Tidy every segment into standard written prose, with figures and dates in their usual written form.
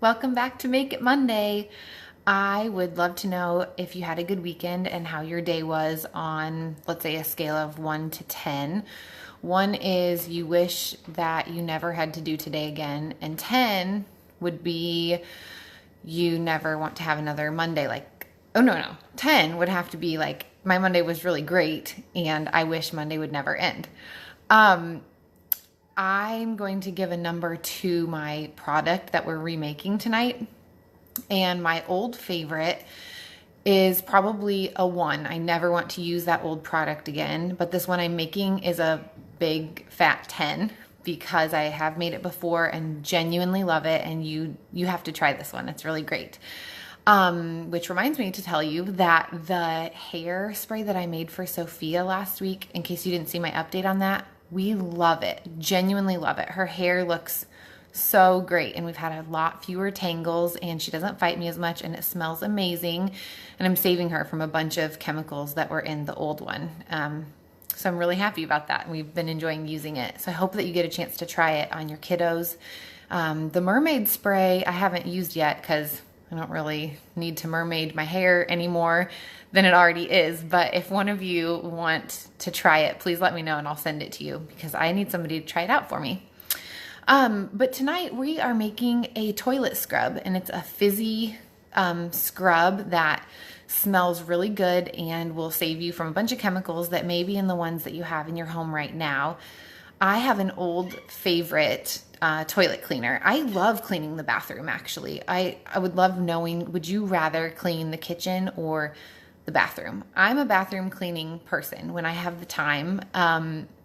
Welcome back to Make It Monday. I would love to know if you had a good weekend and how your day was on, let's say, a scale of 1 to 10. 1 is you wish that you never had to do today again, and 10 would be you never want to have another Monday. Like, oh, no. 10 would have to be like, my Monday was really great and I wish Monday would never end. I'm going to give a number to my product that we're remaking tonight. And my old favorite is probably a 1. I never want to use that old product again. But this one I'm making is a big fat 10 because I have made it before and genuinely love it. And you have to try this one. It's really great. Which reminds me to tell you that the hair spray that I made for Sophia last week, in case you didn't see my update on that, we love it. Genuinely love it. Her hair looks so great, and we've had a lot fewer tangles, and she doesn't fight me as much, and it smells amazing. And I'm saving her from a bunch of chemicals that were in the old one. So I'm really happy about that, and we've been enjoying using it. So I hope that you get a chance to try it on your kiddos. The mermaid spray I haven't used yet because I don't really need to mermaid my hair anymore than it already is. But if one of you want to try it, please let me know and I'll send it to you because I need somebody to try it out for me. But tonight we are making a toilet scrub, and it's a fizzy scrub that smells really good and will save you from a bunch of chemicals that may be in the ones that you have in your home right now. I have an old favorite toilet cleaner. I love cleaning the bathroom, actually. I would love knowing, would you rather clean the kitchen or the bathroom? I'm a bathroom cleaning person when I have the time.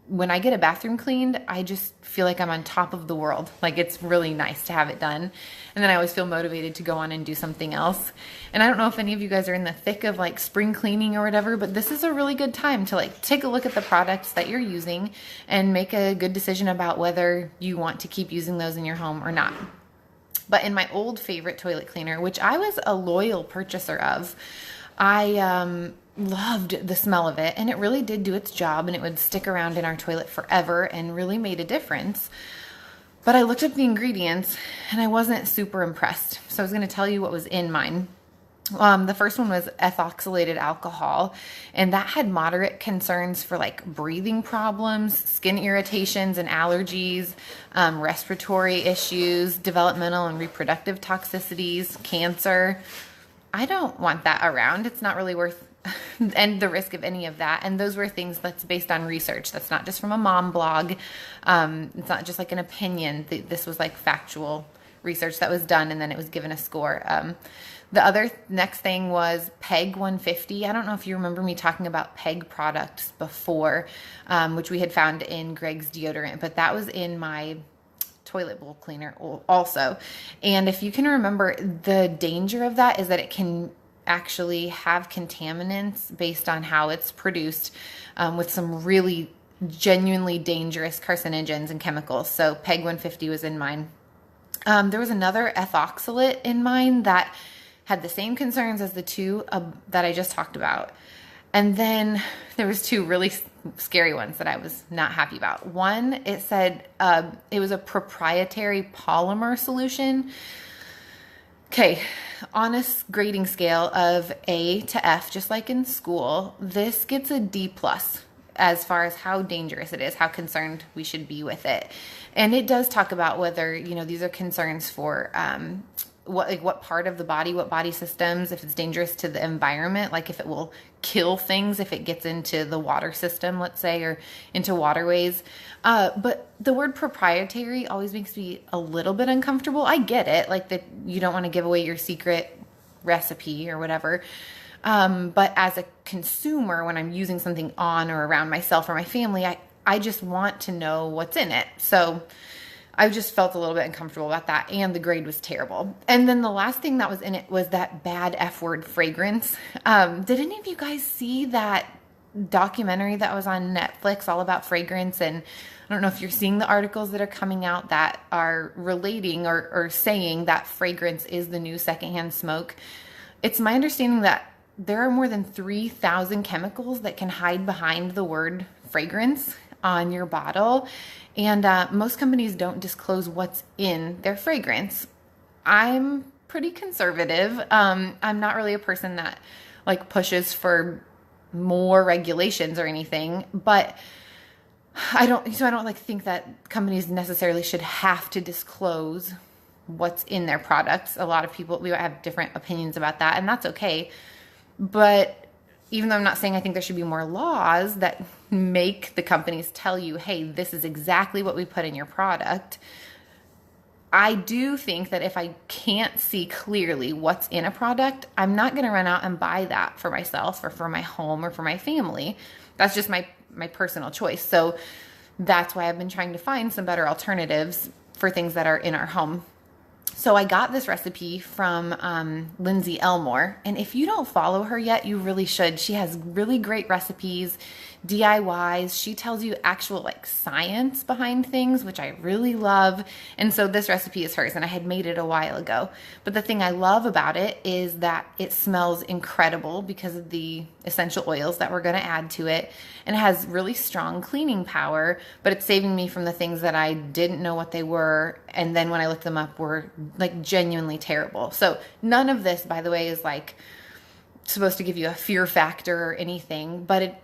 When I get a bathroom cleaned, I just feel like I'm on top of the world. Like, it's really nice to have it done. And then I always feel motivated to go on and do something else. And I don't know if any of you guys are in the thick of like spring cleaning or whatever, but this is a really good time to like take a look at the products that you're using and make a good decision about whether you want to keep using those in your home or not. But in my old favorite toilet cleaner, which I was a loyal purchaser of, I loved the smell of it, and it really did do its job, and it would stick around in our toilet forever and really made a difference. But I looked up the ingredients and I wasn't super impressed. So I was going to tell you what was in mine. The first one was ethoxylated alcohol, and that had moderate concerns for like breathing problems, skin irritations and allergies, respiratory issues, developmental and reproductive toxicities, cancer. I don't want that around. It's not really worth and the risk of any of that. And those were things that's based on research. That's not just from a mom blog. It's not just like an opinion. This was like factual research that was done, and then it was given a score. The other next thing was PEG 150. I don't know if you remember me talking about PEG products before, which we had found in Greg's deodorant, but that was in my toilet bowl cleaner also. And if you can remember, the danger of that is that it can actually have contaminants based on how it's produced, with some really genuinely dangerous carcinogens and chemicals. So PEG 150 was in mine. There was another ethoxylate in mine that had the same concerns as the two that I just talked about. And then there was 2 really scary ones that I was not happy about. One, it said it was a proprietary polymer solution. Okay, on a grading scale of A to F, just like in school, this gets a D+ as far as how dangerous it is, how concerned we should be with it. And it does talk about whether, these are concerns for what part of the body, what body systems, if it's dangerous to the environment, like if it will kill things if it gets into the water system, let's say, or into waterways. But the word proprietary always makes me a little bit uncomfortable. I get it, like that you don't want to give away your secret recipe or whatever. But as a consumer, when I'm using something on or around myself or my family, I just want to know what's in it. So I just felt a little bit uncomfortable about that, and the grade was terrible. And then the last thing that was in it was that bad F word fragrance. Did any of you guys see that documentary that was on Netflix all about fragrance? And I don't know if you're seeing the articles that are coming out that are relating or saying that fragrance is the new secondhand smoke. It's my understanding that there are more than 3,000 chemicals that can hide behind the word fragrance on your bottle. And most companies don't disclose what's in their fragrance. I'm pretty conservative. I'm not really a person that like pushes for more regulations or anything, but I don't like think that companies necessarily should have to disclose what's in their products. A lot of people, we have different opinions about that, and that's okay. But even though I'm not saying I think there should be more laws that make the companies tell you, hey, this is exactly what we put in your product, I do think that if I can't see clearly what's in a product, I'm not going to run out and buy that for myself or for my home or for my family. That's just my personal choice. So that's why I've been trying to find some better alternatives for things that are in our home. So I got this recipe from Lindsay Elmore, and if you don't follow her yet, you really should. She has really great recipes, DIYs. She tells you actual like science behind things, which I really love. And so this recipe is hers, and I had made it a while ago. But the thing I love about it is that it smells incredible because of the essential oils that we're going to add to it, and it has really strong cleaning power, but it's saving me from the things that I didn't know what they were, and then when I looked them up were like genuinely terrible. So none of this, by the way, is like supposed to give you a fear factor or anything, but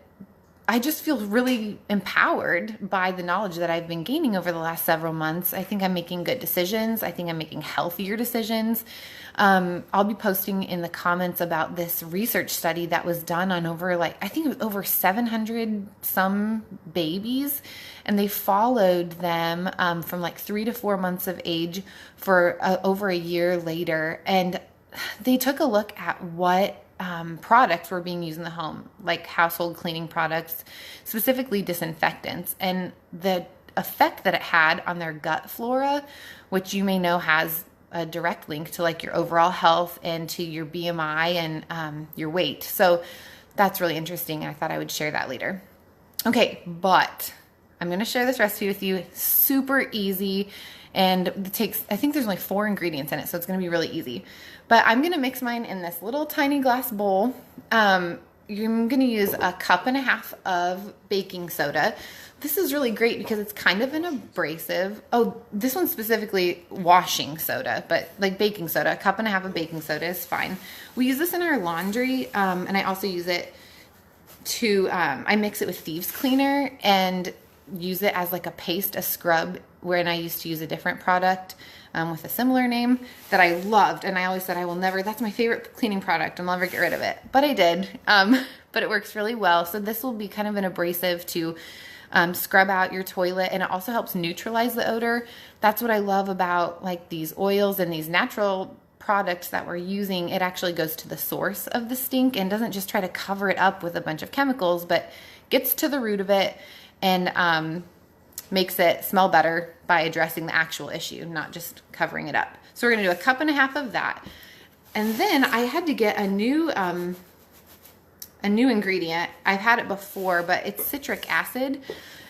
I just feel really empowered by the knowledge that I've been gaining over the last several months. I think I'm making good decisions. I think I'm making healthier decisions. I'll be posting in the comments about this research study that was done on I think it was over 700 some babies, and they followed them from like 3 to 4 months of age for over a year later. And they took a look at what products were being used in the home, like household cleaning products, specifically disinfectants, and the effect that it had on their gut flora, which you may know has a direct link to like your overall health and to your BMI and your weight. So that's really interesting, and I thought I would share that later. Okay, but I'm going to share this recipe with you. Super easy, and it takes, I think there's only 4 ingredients in it, so it's going to be really easy. But I'm going to mix mine in this little tiny glass bowl. I'm going to use 1.5 cups of baking soda. This is really great because it's kind of an abrasive. Oh, this one's specifically washing soda, but like baking soda, 1.5 cups of baking soda is fine. We use this in our laundry, and I also use it to, I mix it with thieves cleaner and use it as like a paste, a scrub, when I used to use a different product with a similar name that I loved. And I always said, I will never, that's my favorite cleaning product. I'll never get rid of it. But I did. But it works really well. So this will be kind of an abrasive to scrub out your toilet. And it also helps neutralize the odor. That's what I love about like these oils and these natural products that we're using. It actually goes to the source of the stink and doesn't just try to cover it up with a bunch of chemicals, but gets to the root of it and makes it smell better by addressing the actual issue, not just covering it up. So we're gonna do 1.5 cups of that. And then I had to get a new ingredient. I've had it before, but it's citric acid.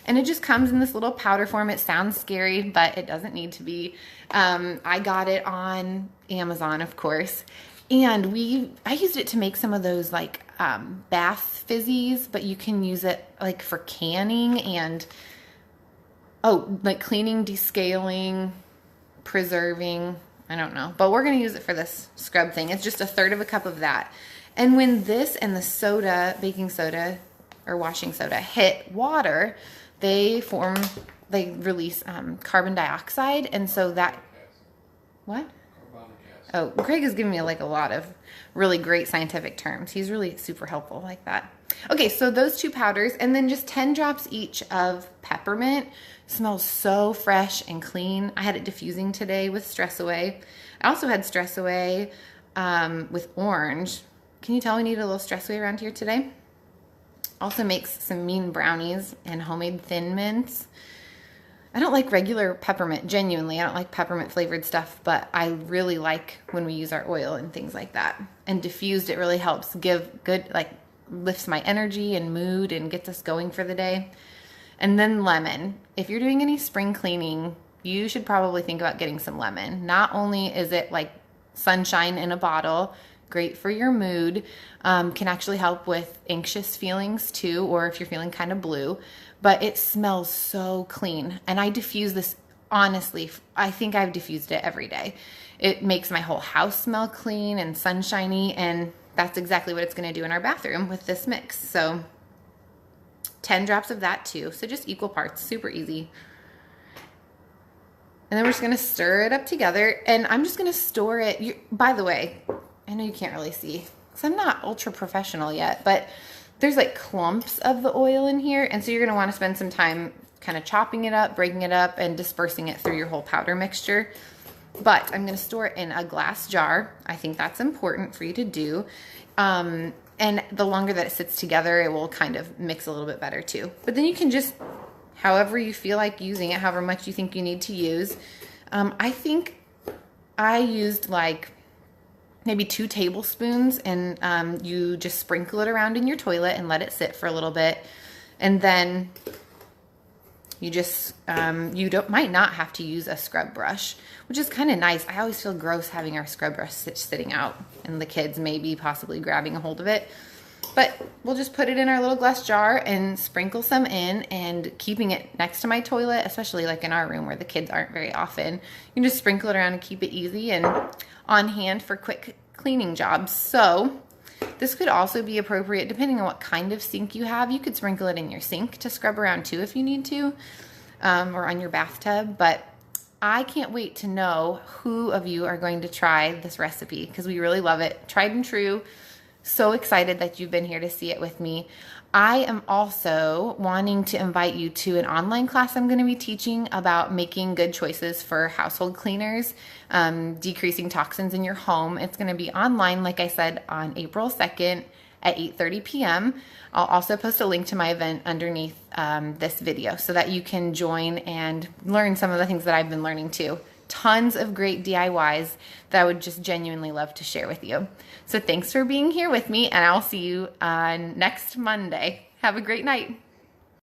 And it just comes in this little powder form. It sounds scary, but it doesn't need to be. I got it on Amazon, of course. And I used it to make some of those like bath fizzies, but you can use it like for canning and like cleaning, descaling, preserving. I don't know, but we're going to use it for this scrub thing. It's just 1/3 cup of that. And when this and the soda, baking soda or washing soda hit water, they release carbon dioxide. And so that, what? Oh, Craig is giving me like a lot of really great scientific terms. He's really super helpful like that. Okay, so those 2 powders, and then just 10 drops each of peppermint. Smells so fresh and clean. I had it diffusing today with Stress Away. I also had Stress Away with orange. Can you tell we need a little Stress Away around here today? Also makes some mean brownies and homemade Thin Mints. I don't like regular peppermint, genuinely. I don't like peppermint flavored stuff, but I really like when we use our oil and things like that. And diffused, it really helps give good, like lifts my energy and mood and gets us going for the day. And then lemon. If you're doing any spring cleaning, you should probably think about getting some lemon. Not only is it like sunshine in a bottle, great for your mood, can actually help with anxious feelings too, or if you're feeling kind of blue, but it smells so clean. And I diffuse this honestly, I think I've diffused it every day. It makes my whole house smell clean and sunshiny, and that's exactly what it's going to do in our bathroom with this mix. So 10 drops of that too. So just equal parts, super easy. And then we're just going to stir it up together, and I'm just going to store it. By the way, I know you can't really see because I'm not ultra professional yet, but there's like clumps of the oil in here. And so you're going to want to spend some time kind of chopping it up, breaking it up, and dispersing it through your whole powder mixture. But I'm going to store it in a glass jar. I think that's important for you to do. And the longer that it sits together, it will kind of mix a little bit better too. But then you can just, however you feel like using it, however much you think you need to use. I think I used like maybe 2 tablespoons, and you just sprinkle it around in your toilet and let it sit for a little bit. And then you just, might not have to use a scrub brush, which is kind of nice. I always feel gross having our scrub brush sitting out and the kids maybe possibly grabbing a hold of it. But we'll just put it in our little glass jar and sprinkle some in, and keeping it next to my toilet, especially like in our room where the kids aren't very often. You can just sprinkle it around and keep it easy and on hand for quick cleaning jobs. So this could also be appropriate depending on what kind of sink you have. You could sprinkle it in your sink to scrub around too if you need to, or on your bathtub. But I can't wait to know who of you are going to try this recipe because we really love it. Tried and true. So excited that you've been here to see it with me. I am also wanting to invite you to an online class I'm going to be teaching about making good choices for household cleaners, decreasing toxins in your home. It's going to be online, like I said, on April 2nd at 8:30 p.m. I'll also post a link to my event underneath this video so that you can join and learn some of the things that I've been learning too. Tons of great DIYs that I would just genuinely love to share with you. So thanks for being here with me, and I'll see you on next Monday. Have a great night.